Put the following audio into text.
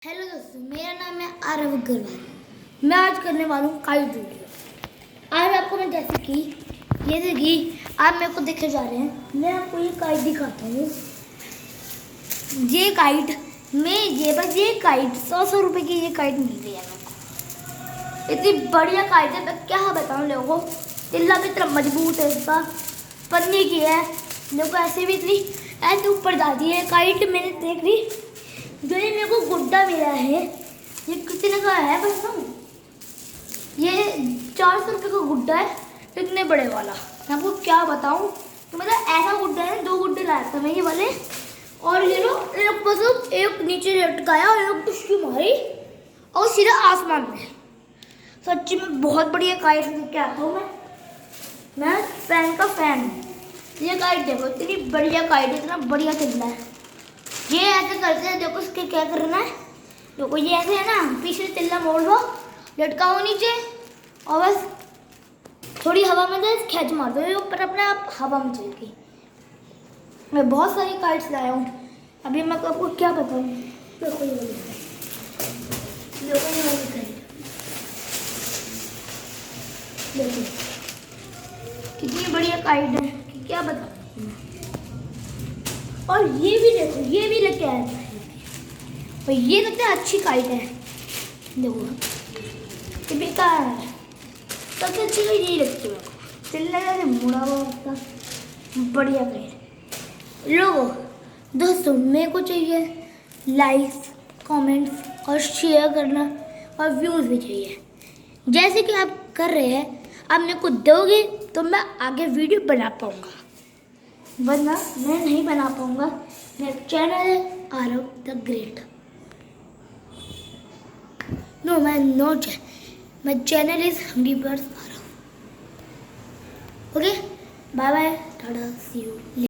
Hello दोस्तों, मेरा नाम है आरव अग्रवाल। मैं आज करने वाला हूँ काइट वीडियो। आज आपको मैं जैसे कि ये देखिए, आप मेरे को देखे जा रहे हैं, मैं आपको ये काइट दिखाता हूँ। ये काइट ये काइट 100 रुपये की ये काइट मिल रही है मेरे को। इतनी बढ़िया काइट है, मैं क्या बताऊँ लोगों को। तिल्ला भी इतना मजबूत है, इसका पन्नी की है, मेरे को ऐसे भी इतनी ऐसे ऊपर जाती है काइट। मैंने देख ली जो ये मेरे को गुड्डा मिला है, ये कितने का है बस ना, ये 400 रुपये का गुड्डा है, इतने बड़े वाला। मैं आपको क्या बताऊं, तो मतलब ऐसा गुड्डा है, 2 गुड्डे लाया था मैं ये वाले। और ये लो, एक बस एक नीचे लटकाया और एक उसकी मारी और सीधा आसमान में। सच्ची में बहुत बढ़िया काइट लेके आता हूँ मैं फैन का फैन हूँ। ये काइट देखो, इतनी बढ़िया काइट है, इतना बढ़िया तिल्ला है। ये ऐसे करते हैं, देखो इसके क्या करना है। देखो ये ऐसे है ना, पीछे तिल्ला मोड़ लो, लटकाओ नीचे और बस थोड़ी हवा में दे खींच मार दो, ये ऊपर अपने आप हवा में चलती। मैं बहुत सारी काइट्स लाया हूँ, अभी मैं आपको क्या बताऊँ। देखो ये वाली काइट, देखो कितनी बढ़िया काइट है कि क्या बताऊँ। और ये भी देखो, ये भी लेके आया था, और ये सबसे अच्छी काइट है। देखो ये बेकार है, सबसे अच्छी काइट यही लगती है मेरे को। तिल्ला से मुड़ा हुआ उसका बढ़िया काइट। लोगों दोस्तों, मेरे को चाहिए लाइक, कमेंट्स और शेयर करना, और व्यूज़ भी चाहिए। जैसे कि आप कर रहे हैं, आप मेरे को दोगे तो मैं आगे वीडियो बना पाऊँगा, वरना मैं नहीं बना पाऊँगा। मेरा चैनल है Aarav the great. No my channel is hungry birds Aarav. Okay, bye bye, tata, see you.